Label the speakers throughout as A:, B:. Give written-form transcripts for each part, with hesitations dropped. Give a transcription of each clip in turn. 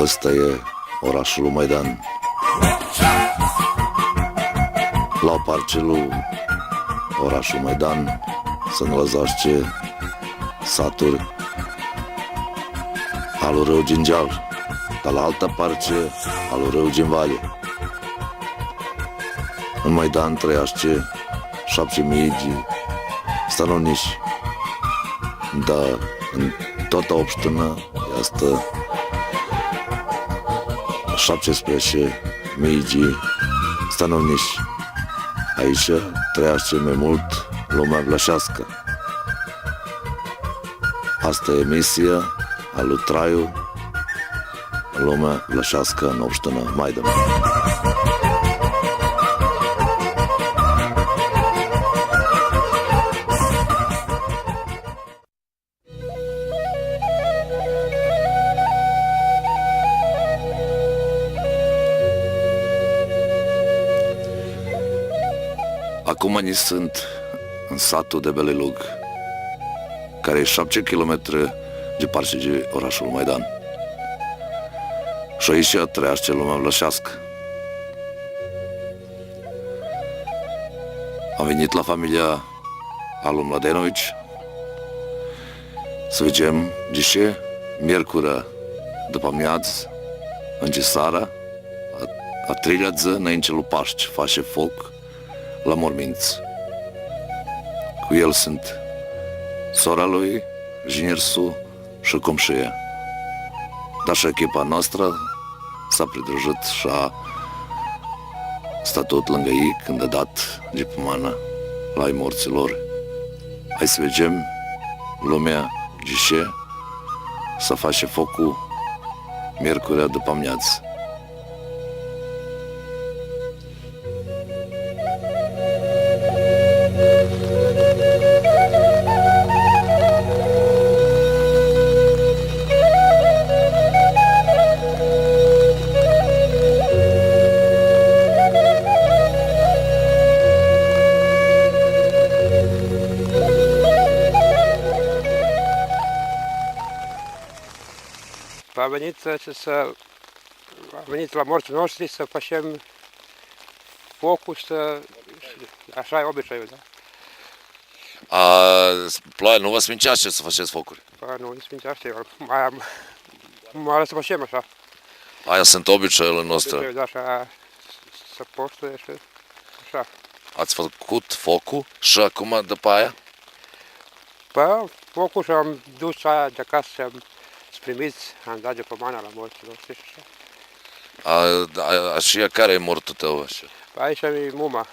A: Ăsta e orașul lui Maidan. La parcelul orașul Maidan să ne lăsaște saturi alu râu Gingeal, dar la alta parce alu râu Ginvale. În Maidan trăiaște 7.000 de stanovnici, dar în toată obștină este 17.000 de stanovnici. Aici trăiește mai mult lumea vlașească. Asta e misia a lui Traiu, lumea vlașească în obștină Maidan. Acum ni sunt în satul de Belelug, care e 7 km departe de orașul Maidan. Și aici trăiește lumea vlașească. Am venit la familia alu Mladenovici să vedem de ce miercuri după amiază, în seara, a treilea zi înainte lui Paști, face foc la morminți. Cu el sunt sora lui, ginersul și comșia. Dar și echipa noastră s-a pridružit și a stat tot lângă ei când a dat de pomană la ai morților. Hai să vedem lumea de ce să face focul miercurea după amiază.
B: A venit la morții noștri să facem focul și așa e obiceiul, da?
A: Ploaia nu vă sfințește să faceți focuri?
B: Nu ne sfințește, mai ales să facem așa.
A: Aia sunt obiceiurile noastre.
B: Obiceiul, da, așa, să postuie și așa.
A: Ați făcut focul și acum după aia?
B: Păi, focul și am dus aia de acasă și am primiți, am dat de pomană la morții noștri și așa.
A: Și care e mortul tău? Așa?
B: Aici e muma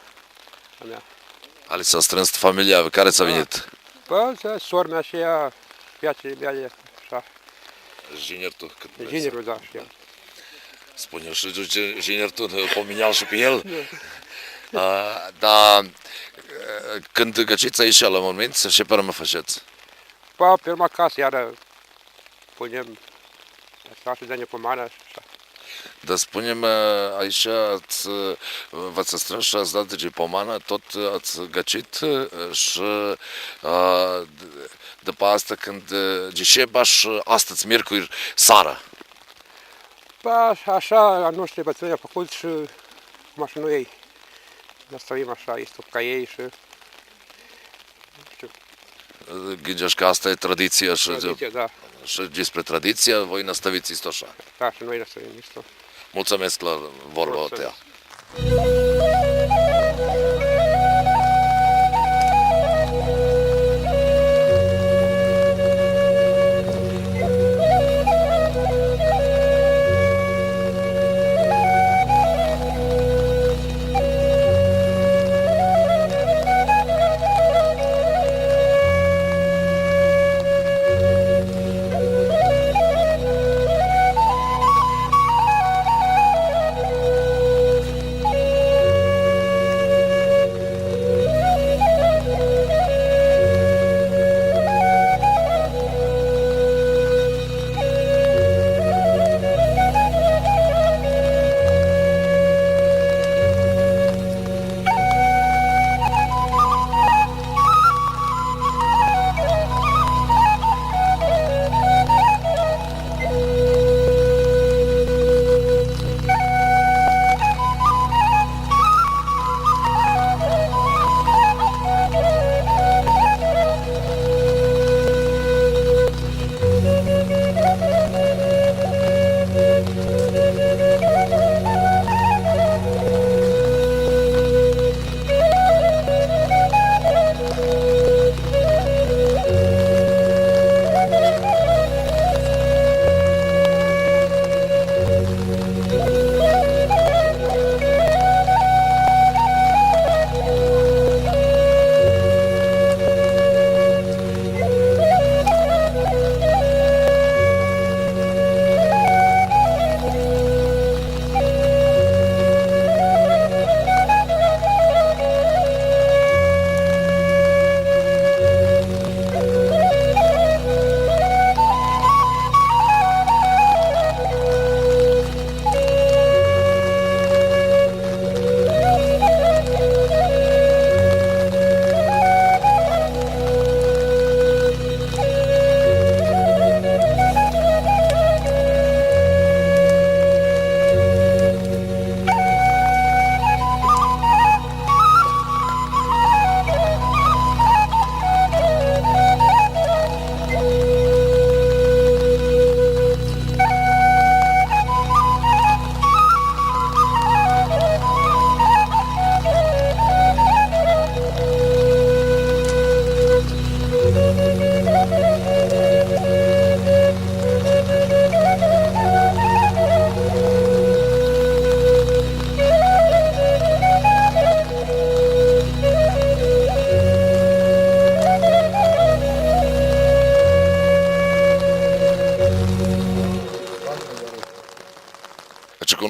B: a mea.
A: Ali s-a strâns familia, care ți-a venit?
B: Păi, sora mea și ea, viațele mele, așa.
A: Ginertul?
B: Ginerul, da, și el.
A: Spune și ginertul, pomeneal și pe el? Dar când găciți aici la morminți, ce pe urmă faceți?
B: Păi, pe urmă acasă, iară punem așa și dă-ne pomană și așa.
A: Dar spune-mi, aici v-ați strâns și ați dat de pomană, tot ați găcit și după asta când de ce baș astăzi miercuri seara?
B: Păi, așa, a noștri bătrâni a făcut și cum așa nu ei. Ne stăvim așa, este ca ei și...
A: Gândești că asta e tradiția și,
B: Tradiție, da.
A: Și despre tradiția voi năstăviți isto așa.
B: Da, și noi năstăvim isto.
A: Mulțumesc la vorba ta.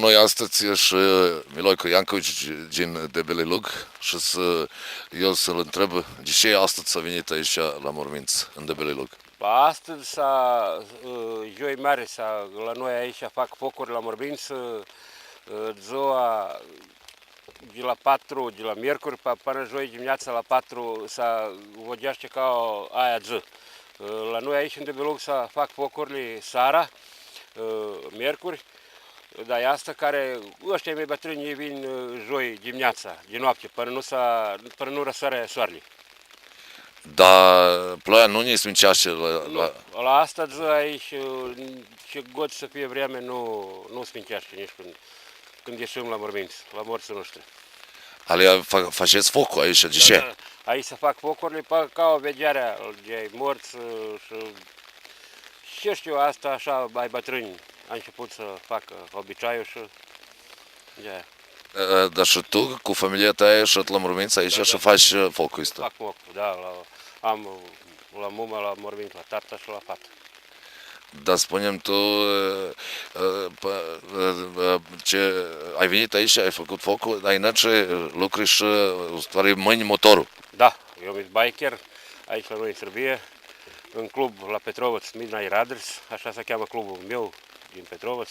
A: noi astăzi e și Miloico Iancovici din Debele Lug și eu să-l întreb de ce astăzi s-a venit aici la morminți, în Debele Lug.
B: Astăzi, joi mare, la noi aici fac focuri la morminți, ziua de la 4, de la miercuri până joi dimineața la 4 să vogește ca aia zi. La noi aici în Debele Lug să fac focurile seara, miercuri, dar e asta care, ăștia mai bătrâni ei vin joi dimineața, din noapte, până nu răsare soarele.
A: Dar ploaia nu ne smincește
B: La asta zi aici, ce god să fie vreme, nu sfintește nici când ieșim la morminți, la morții noștri.
A: alea faceți focul aici, de ce?
B: Da, aici să fac focurile ca o vedere de morți și știu asta așa mai bătrâni. A început să facă obiceiul și de-aia.
A: Dar și tu cu familia ta ești la morminți aici și faci focul ăsta?
B: Fac focul, da, am la mumă, la mormânt, la tata și la fată.
A: Dar spune-mi tu, ce ai venit aici, ai făcut focul, dar înainte lucri și stvari mâini motorul.
B: Da, eu sunt biker, aici la noi în Serbia, în club la Petrovac, Midnight Riders, așa se cheamă clubul meu din Petrovac,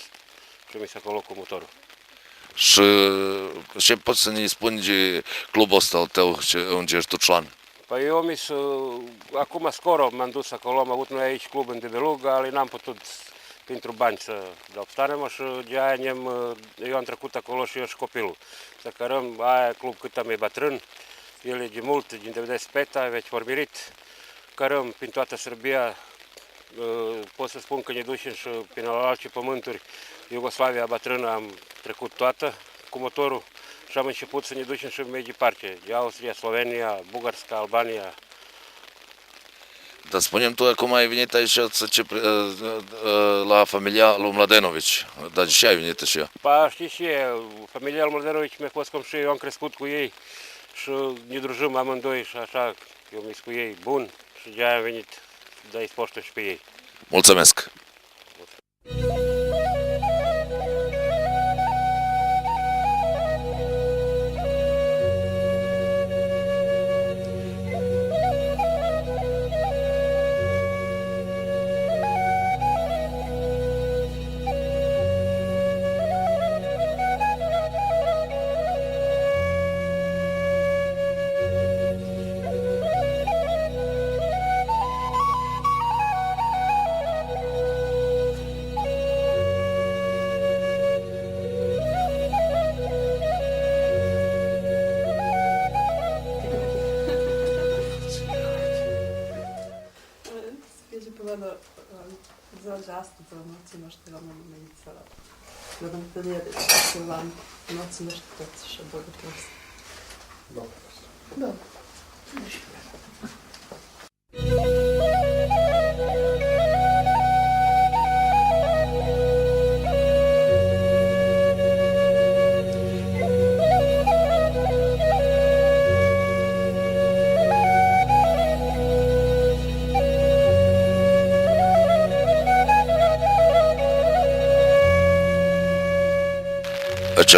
B: și mi-s acolo cu motorul.
A: Și ce poți să ne spuni de clubul ăsta al tău, unde ești tu član?
B: Păi eu acum scoro m-am dus acolo, am avut noi aici club în Debele Lug, ale n-am putut pentru bani să obstanem și de aia eu am trecut acolo și eu și copilul. Să cărăm aia club cât am mai bătrân, el e de mult, din 95, veți vorbirit, cărăm prin toată Serbia, pot să spun că ne ducem și prin alte pământuri, Iugoslavia bătrână am trecut toată cu motorul. Și am început să ne ducem și mai departe, de Austria, Slovenia, Bugarska, Albania.
A: Dar spune-mi tu, acum ai venit aici la familia lui Mladenovici, dar de ce ai venit așa?
B: Pa, știi ce, familia lui Mladenovici mi-a fost cum și eu am crescut cu ei și ne drujim amândoi și așa, eu mi-s cu ei bun și de aia am venit să-i poștă și pe ei.
A: Mulțumesc!
C: Za astăzi, la noții noștri la mormânt, la întâlnire cu la noții noștri toți și bogătoși. Da.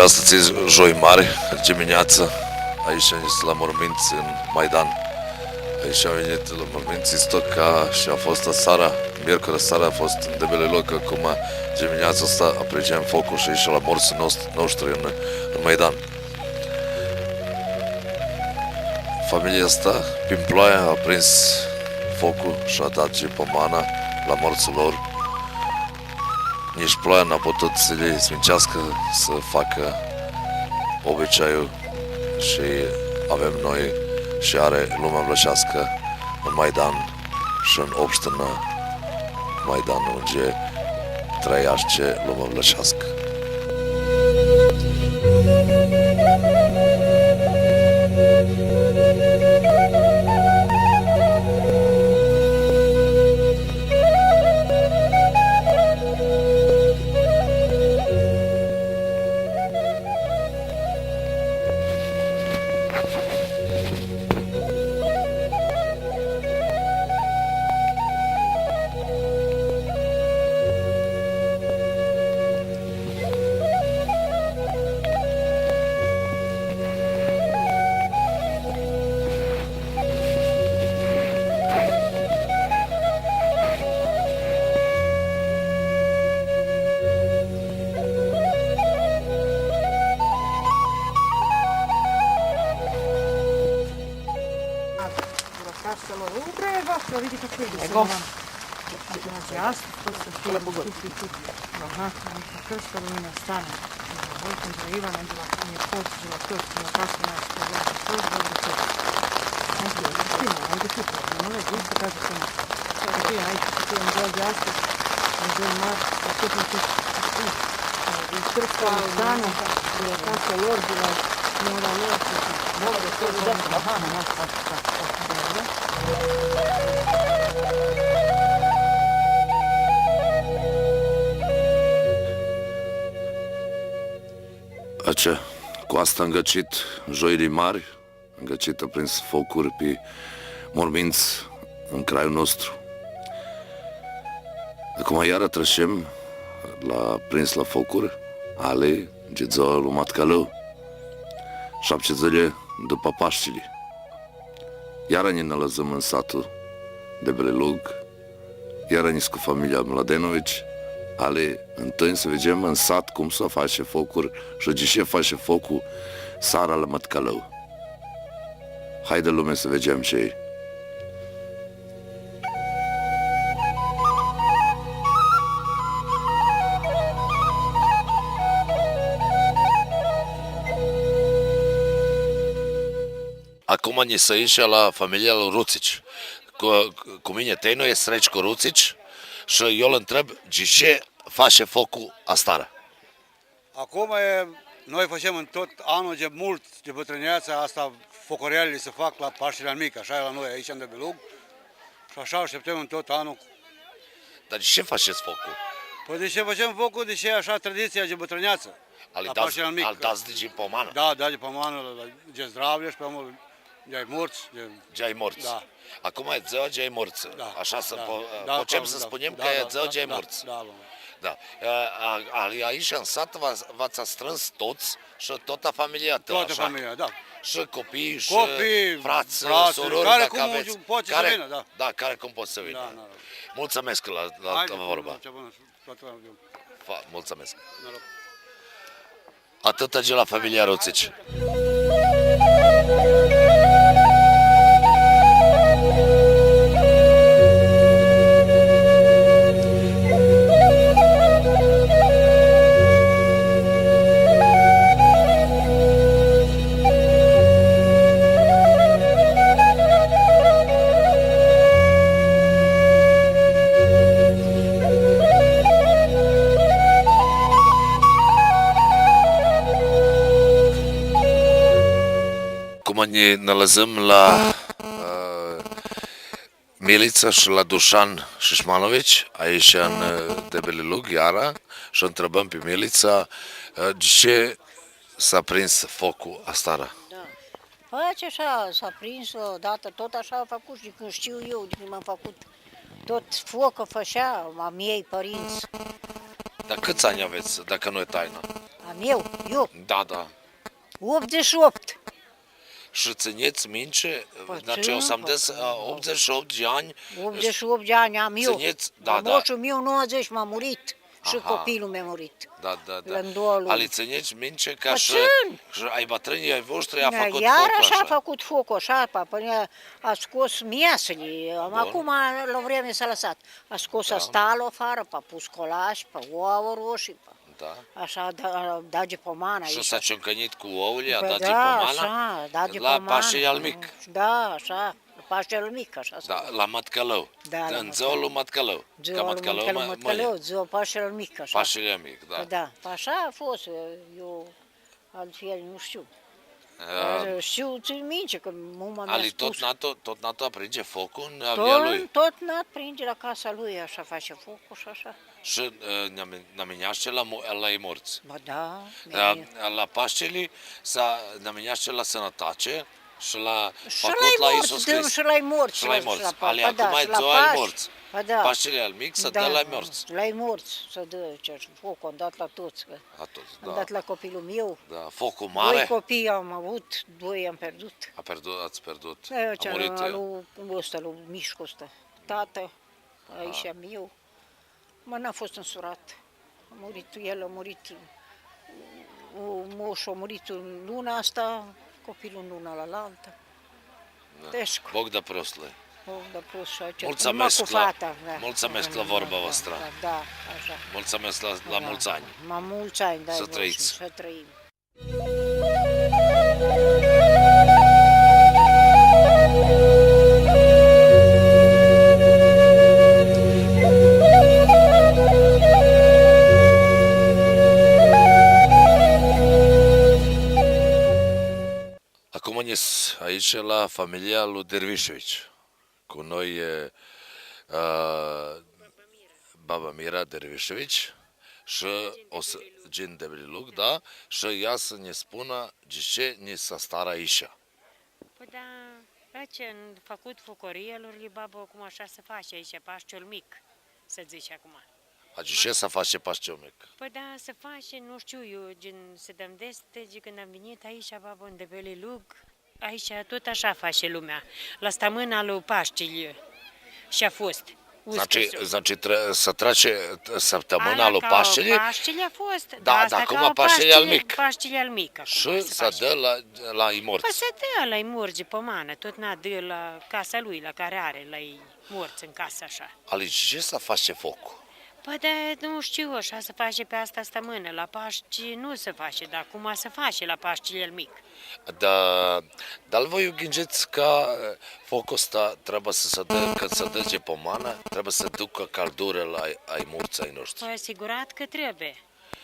A: Astăzi e joi mare, dimineață, aici la morminți în Maidan. Aici am venit la morminți, isto ca și a fost seara, miercuri seara a fost în Debele Lug, acum dimineața asta apreciem focul și aici la morții noștri în Maidan. Familia asta, prin ploaie, a prins focul și a dat și pomana la morții lor. Nici ploaia n-a putut să le smincească, să facă obiceiul și avem noi și are lumea vlășească în Maidan și în Obștină Maidan, unde trăiește lumea vlășească.
D: to vidi kako ide.
E: Nego?
D: Znači, jasno, to se tu. Aha, neki krsto mi nastane. Vojkom za Ivana, bila je podsjela, to što je tako nas pogledaš, to je dobro to. Ajde tu, malo je isto kaže to. Ajde, ti vam dođe jasno, dođe mar, to je tu. I krsto nastane, bila tako lor, bila mora lor, mora da to je aha, dobro.
A: Ace, cu asta am găcit joirii mari, am găcit a prins focuri pe morminți în craiul nostru. Acum iară trășem la prins la focuri, ale gedză lui Matcalău, 7 zile după Paștile. Iară ne nalăzăm în satul de Belelug, iară ne cu familia Mladenovici, ale întâi să vedem în sat cum să face focuri și de ce face focul sara la Matcalău. Haide lume să vedem ce e. Acum ni se iše la familija Rucić. Cu mine Teno e Srećko Rucić și eu îl întreb de ce face focul astara.
F: Acum noi facem în tot anul de mult de bătrâneața asta, focorealele se fac la Paștele Mic, așa e la noi aici în Debelug. Și așa așteptăm în tot anul.
A: Dar de ce faceți focul?
F: Păi de ce facem focul? De ce e așa tradiția de bătrâneață?
A: Ali
F: La Paștele Mic.
A: dați de pomană?
F: Da, de pomană, de zdravie și pe omul de morți.
A: De ai morți.
F: Da.
A: Acum e ziua de ai morți.
F: Da.
A: Așa să
F: Da,
A: putem să spunem că e ziua de ai morți.
F: Da.
A: Da. Aici în sat v-ați strâns toți și toată familia ta,
F: Toată
A: așa?
F: familia, da.
A: Și copii, și frați, surori,
F: care
A: dacă
F: cum
A: aveți.
F: poate să vină, da.
A: Da, care cum pot să vină.
F: Da.
A: Mulțumesc la vorba. Mulțumesc.
F: Noroc.
A: Atâta de la familia Rucić. Acum ne nălăzăm la Milița și la Dușan Șișmanovici, aici în Debelelug, iara, și întrebăm pe Milița de ce s-a prins focul astara.
E: Da. Păi așa, s-a prins odată, tot așa a făcut și când știu eu, de când m-am făcut. Tot focă făcea, a miei părinți.
A: Dar câți ani aveți, dacă nu e taină?
E: A eu,
A: Da.
E: 88.
A: Și țineți minte,
E: Păi
A: deci
E: țin,
A: eu s-am des 88 de ani.
E: 88 de ani am eu.
A: Țineți, da.
E: Moșul meu 90 m-a murit și
A: Aha.
E: copilul mi-a murit.
A: Da.
E: În 2 luni.
A: Ali țineți minte ca
E: Păi
A: și ai bătrânii ai voștri a
E: Da,
A: făcut
E: iar
A: focul
E: așa a
A: așa.
E: făcut focul, așa, până a scos miasele, acum la vreme s-a lăsat. A scos stalul afară, a pus colași, pe ouă roșii,
A: Da.
E: așa, da de pomană
A: Și
E: aici.
A: s-a ciuncănit cu ouăle, a
E: Păi
A: dat de
E: da,
A: pomana
E: așa, da de
A: la
E: pomană.
A: Pașei al Mic.
E: Da, așa, Pașele Mic, așa.
A: Da, la Matcalău.
E: Da, la
A: În ziua lui Matcalău.
E: Ziua
A: Că
E: lui
A: Matcalău
E: Matcalău, ziua Pașele Mic, așa.
A: Pașele Mic, da.
E: Da, așa a fost, eu altfel nu știu. Știu, țin minte că mama mi-a
A: Ali
E: spus.
A: tot natul aprinde focul în avia lui.
E: Tot nat prinde la casa lui, așa face focul și așa.
A: Și namenește la ei morți.
E: Ba da,
A: La Paștele s-a namenește la sănătate și la
E: și
A: făcut la
E: la-i
A: Iisus
E: morți, dăm
A: Hristos.
E: și la-i morți.
A: Și la-i morți. Ali
E: Ba da,
A: acum
E: și
A: e
E: la
A: ziua ai
E: Paști.
A: morți.
E: Ba da.
A: Paștele al Mic să dă la morți.
E: La-i morți să dă, ce focul, am dat la toți.
A: A toți,
E: Am
A: da.
E: dat la copilul meu.
A: Da, focul
E: 2
A: mare.
E: copii am avut, 2 am pierdut.
A: Ați pierdut.
E: A
A: A murit
E: lui Mișcu ăsta, tată, aici am eu. Mă, n-a fost însurat. A murit el, a murit, moșul a murit în luna asta, copilul în luna la altă. Teșcu.
A: Bog da prosle.
E: de pus și ce
A: Mulțumesc
E: cu
A: la-
E: fata. Da.
A: mulțumesc la vorba voastră.
E: Da, așa.
A: Mulțumesc la mulți ani.
E: La mulți ani, dai
A: Să
E: Voce,
A: trăiți.
E: să trăim.
A: Acum ne aici la familia lui Dervișevici. Cu noi e baba Mira Dervișevici și o să gen de Belilug, da? Și ea să ne spună de ce ne s-a stat aici.
G: Păi da, ce în făcut făcorie lor li babă cum așa se face aici, Paștiul mic, să zici acum.
A: De ce să face Paștiul mic?
G: Păi da, se face, nu știu eu, gen, se dăm destege când am venit aici, babă, în Belilug, aici tot așa face lumea, la stămâna lui Paștili și a fost.
A: Значи să trece săptămâna lui Paștele
G: Paștile a fost,
A: Da,
G: asta
A: acum
G: ca
A: Paștele al mic.
G: Paștile al mic acum
A: și
G: se
A: să
G: face.
A: dă la
G: Păi
A: imorți.
G: se dă la-i morge pe mană, tot n-a dă la casa lui, la care are, la-i morți în casă așa.
A: Alici, ce să face focul?
G: Păi de, nu știu, așa se face pe asta stămână, la Paști nu se face, dar acum se face la Paștile mic.
A: Dar voi gândiți că focul ăsta trebuie să se dă, când se dăge pe mană, trebuie să ducă căldură la ai morții ai noștri.
G: Păi asigurat că trebuie.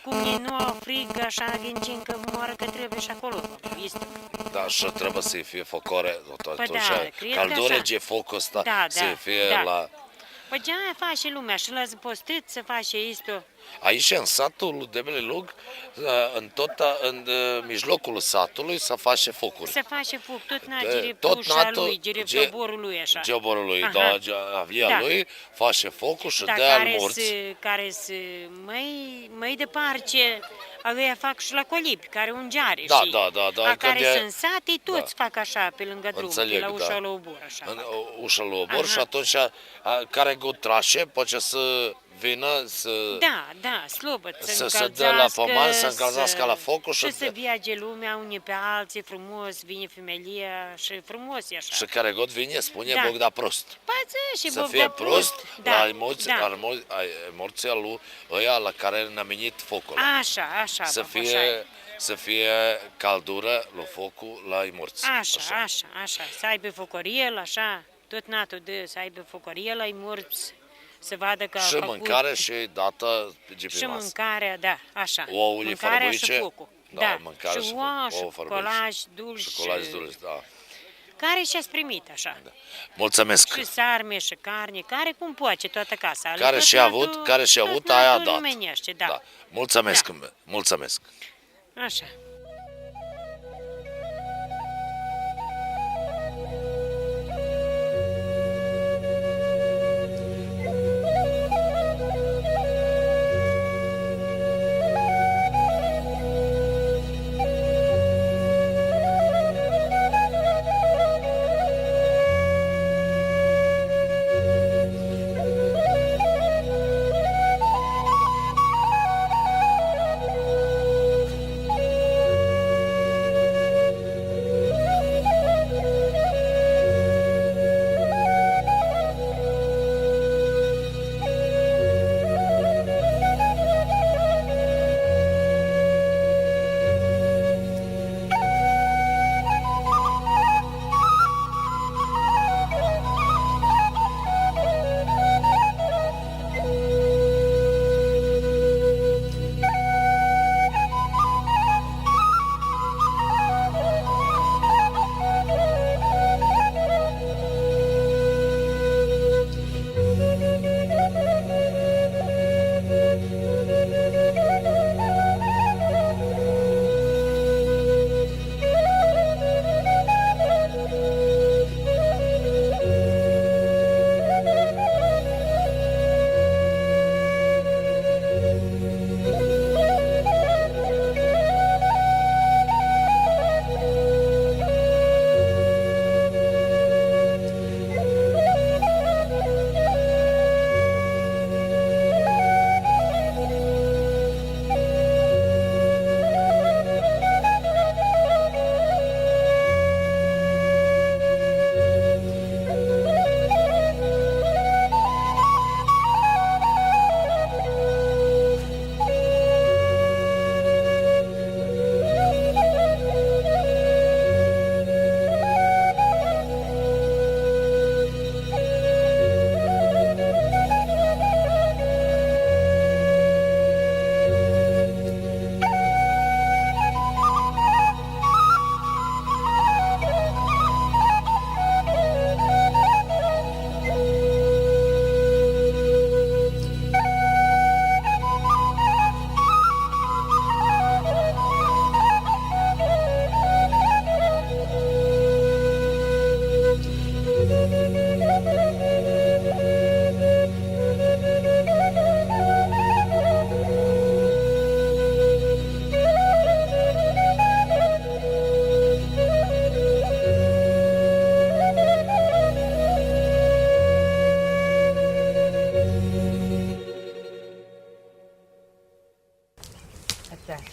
G: Cum ei nu au frig, așa gândim că moară că trebuie și acolo. Este.
A: Da, și trebuie să fie focore,
G: Păi da, cred că
A: căldură
G: așa.
A: de focul ăsta
G: Da,
A: să
G: da,
A: fie
G: da.
A: la...
G: Păi ce aia face lumea și la zăpostit se face isto.
A: Aici, în satul de Belilug, în mijlocul satului se face focuri.
G: Se face foc, tot n-a
A: Tot
G: gerepușa
A: natul-
G: lui, gerepoborul lui așa.
A: Geoborul lui,
G: Aha.
A: da, avia
G: Da.
A: lui, face focul și
G: Da,
A: dă al morți.
G: care mai departe, ăia fac și la colipi, care ungeare
A: Da,
G: și
A: da, da, da,
G: a care
A: când e-
G: sunt sate, toți fac așa pe lângă drum,
A: Înțeleg,
G: pe la ușa
A: da.
G: la obor, așa.
A: În
G: fac.
A: ușa lui obor și
G: Aha.
A: atunci care trașe poate să vină să...
G: Da, slobăt,
A: Să dea la pământ, să încălzească la focul și
G: și să viage lumea unii pe alții frumos, vine femelia și frumos e așa.
A: Și care god vine, spune
G: Da.
A: Bogda prost.
G: Păi, și
A: Să
G: Bogda
A: fie prost
G: da,
A: la morții lui ăia la care ne-a menit focul.
G: Așa,
A: Să
G: baba, așa e.
A: fie căldură la focul la morți.
G: Așa, să aibă focoriel, așa, tot natul de să aibă focoriel, ai morți, să vadă că a
A: Și
G: făcut...
A: mâncare și dată de pe
G: Și
A: masă.
G: mâncarea, da, așa.
A: Ouăle
G: Mâncarea
A: fărbuice,
G: și focul.
A: da,
G: Da,
A: mâncare
G: și
A: și
G: ouă, și
A: ouă fărbuice.
G: colaj dulci.
A: Șocolaj dulci, da.
G: Care și-ați primit, așa.
A: Mulțumesc.
G: Și sarme, și carne, care cum poate toată casa. Ale
A: Care
G: tot
A: și-a
G: natul-
A: avut, care și-a
G: tot
A: avut, aia a
G: natul
A: dat.
G: Rumenește, da.
A: Mulțumesc,
G: Da.
A: mulțumesc.
G: Așa.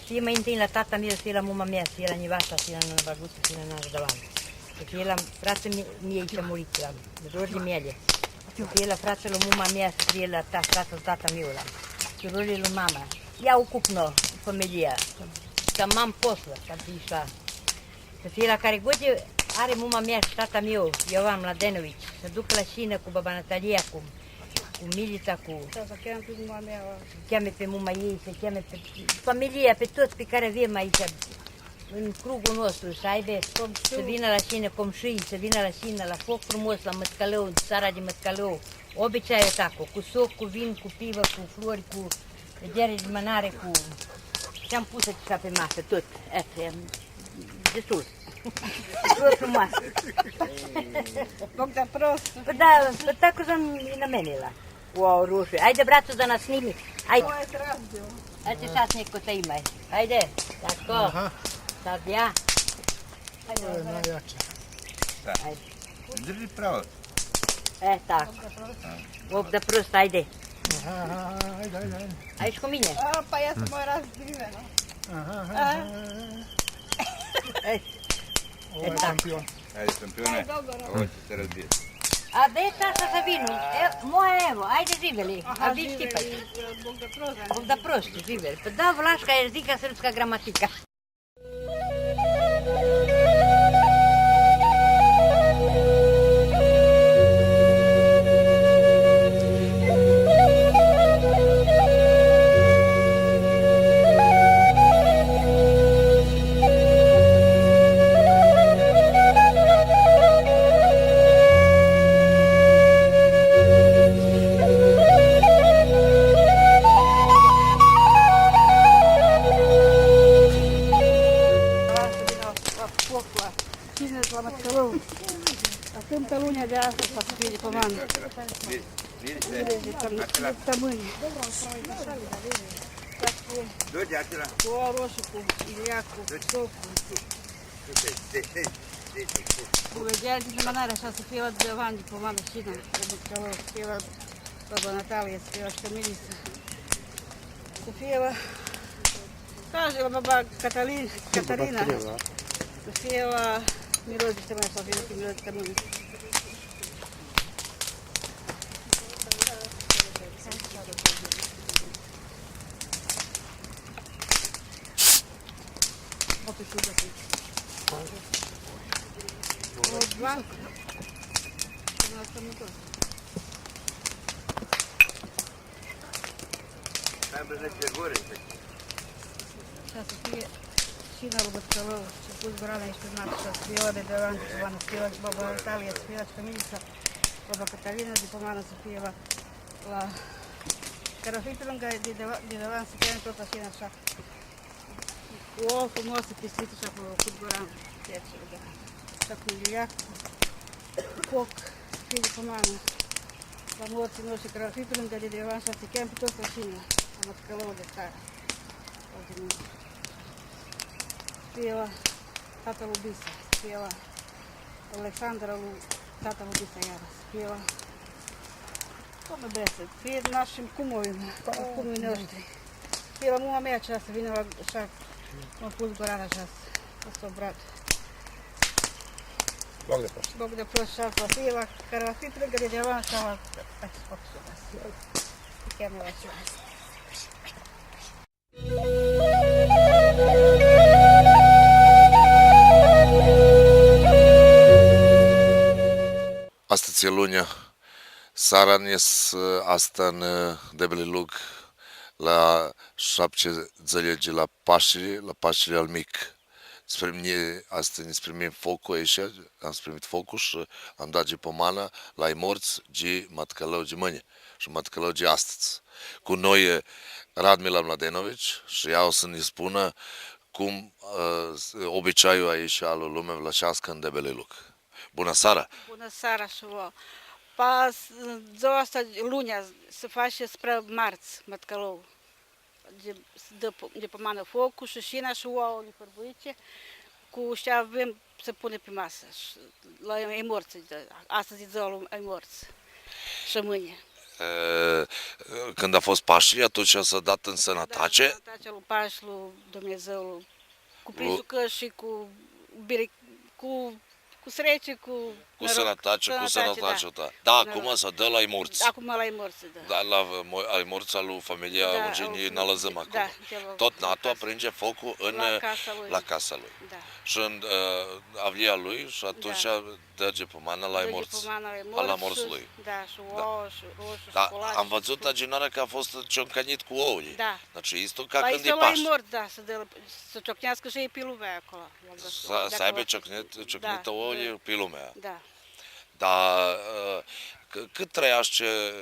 H: fie mai întâi la tata meu, să fie la mama mea, să fie la nevasta, să fie la năbaguță, să fie la năjdalan. Să fie la fratele miei ce a murit, la surorile mele. Să fie la fratele lui mama mea, să fie la fratele tata meu, la surorile lui mama. Ea ocup noi, familia. Că m-am poslă, ca să să fie la care gote are mama mea și tata meu, Ioan Mladenovici, să ducă la șină cu baba Natalia, cu Milița, să cheme pe mama ei, să cheme pe familia, pe toți pe care avem aici, în crugul nostru, să aibă, să vină la șină comșii, să vină la șină, la foc frumos, la măscălău, țara de măscălău, obiceiul taco, cu soc, cu vin, cu pivă, cu flori, cu gere de mânare, cu... Ce-am pus așa pe masă, tot, asta, destul. Tot frumos.
D: Bog da prost.
H: Da, tako sam i na meni la. Wow, ruše. Ajde, braco, da nas snimi. Ajde.
D: To je radio.
H: Ajde, sad neko te imaj. Ajde, tako. Sad ja.
I: To je najjače.
H: Ajde.
J: Drži pravo.
H: Tako. Bog da prost, ajde.
I: Ajde.
H: Ajde, škominje.
D: Pa ja sam moj razgrivena.
I: Ovo je šampion.
J: Ajde, šampione. Ovo će se razbijeti.
H: A gde je Saša za vinu? Moje evo, ajde živeli. A vi štipaj.
D: Bog da prost.
H: Bog da prost, živeli. Pa da, vlaška jezika, srpska gramatika.
D: Sfântă lunea de astăzi să fie de pomană. Săptămâni.
J: Dođe, Atila.
D: Cu o roșu, cu Ilia, cu soc, cu vegeal de mânare, așa să fie de van de pomană și na, să fie la baba Natalia, să fie la Ștămiliță, să fie la Kaže la baba Catarina, să fie la Miroz de Stămâni, să fie la Miroz de Stămâni. Așa să fie și la Rubățălău, și pus Gorana ești urmat, și să fie la Bebelan, să fie la baba Natalia, să fie la Ștămilița, baba Catarina, de pomană să fie la Carafit lângă de Devan, să fie tot așa. Cu ouă frumoasă, pistrită așa cu Goran, așa cu iliac, cu foc, să fie de pomană. La morții noștri, Carafit lângă de Devan, să se cheamă pe toți la șină, la Măscălău de țară. Să fie la tata lui Bisa, să fie la Alexandra lui tata lui Bisa iară, să fie la Doamne Bresă, să fie našim kumovii noștri. Să fie la muma mea aceea, să vină la așa, m-a pus Goran așa, să brat.
I: Bog da prost.
D: Bog da prost așa, să fie la care va fi lângă de Devan, așa la Spocșuga. Să cheamă la aceea.
A: Astăzi e lunea. Sara nes asta în Debelilug la 7 zilegi la Paștele al mic. Astăzi ne primim focul aici, am primit focul și am dat de pomana la morți de Matcălău de mâine și Matcălău de astăzi. Cu noi Radmila Mladenovici și ea o să ne spună cum obiceiul aici al lumii vlașească în Debelilug. Bună seara!
D: Bună seara și vouă! Pa ziua asta, lunea, se face spre marți, Mătcălău. De pomană focul și șina și ouăle părbuice, cu ce avem să pune pe masă. La ei morți, astăzi e ziua lui ei morți și mâine.
A: Când a fost Paștele, atunci s-a dat în sănătate.
C: Sănătatea lui Paști, lui Dumnezeu, cu prisucă și cu cu srece, cu
A: Cu sănătate, cu sănătate, da. Da, acum s-a dă la morți.
C: Acum la morți, da.
A: Da, la morța lui familia Eugenie Nalăzăm acum.
C: Da,
A: Tot NATO aprinde focul la casa lui.
C: Da.
A: Și în avlia lui și atunci dărge pomană la morți. La morți lui.
C: Da, și ouă, și roșu,
A: Da,
C: și colaci.
A: am văzut aginarea că a fost cioncanit cu ouăle.
C: Da.
A: Deci este ca
C: Păi
A: când e
C: să la
A: Paști.
C: mort, da, să ciocnească și ei pe lumea acolo.
A: Să aibă ciocnită ouăle pe lumea.
C: Da.
A: Dar cât trăiaște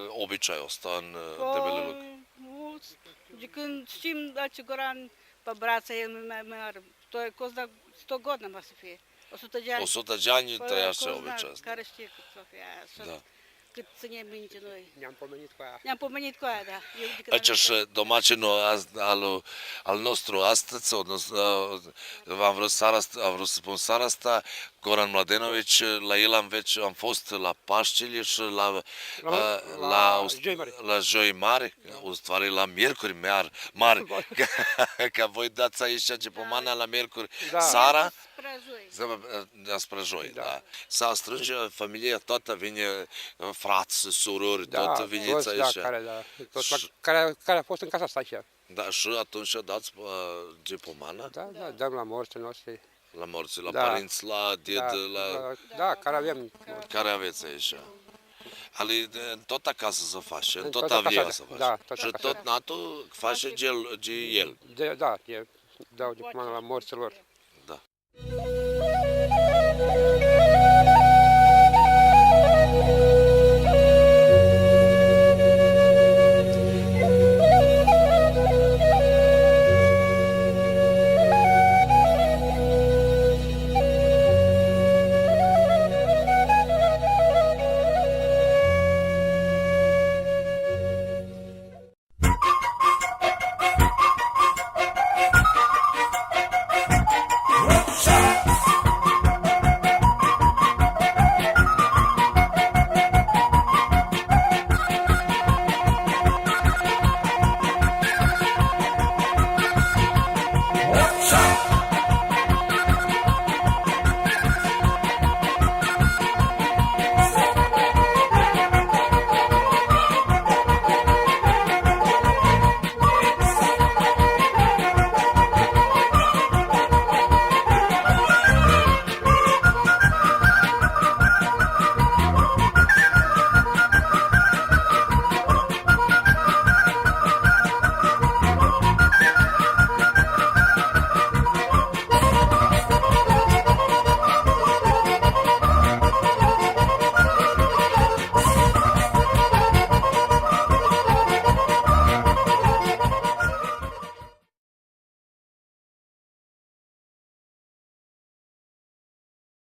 A: obiceiul ăsta în Debeleluc?
C: Mulți. De când știm da ce goran pe brața el mai are. To je ko zna 100 godina ma să fie. 100 de ani.
A: 100 de ani
C: Păi,
A: trăiaște
C: ko zna,
A: obiceiul ăsta.
C: Care știe cât să fie aia. Așa,
A: Da.
C: cât să ne minte noi.
B: Ne-am pomenit cu aia.
C: Ne-am pomenit cu aia, da. Eu de când
A: Acești domacinul al nostru astăzi, am vrut să spun seara asta, Goran Mladenović, la el am fost la Paștele și la Joi Mari, u stvari la Miercuri Mari, că voi dați aici ce pomanea la Miercuri seara, spre Joi, da. S-a strânge familia toată, vine frați, surori, tot veniți aici.
B: Care a fost în casa asta așa.
A: Da, și atunci dați de pomană?
B: Da, dăm la morții noștri.
A: La morți, la părinți, la ded,
B: Da, care avem.
A: care aveți aici. Ali tot acasă să face, tot
B: acasă,
A: avia să face.
B: da, tot
A: Și
B: acasă.
A: tot NATO face el.
B: Da, dau de pomană la morților.
A: Da.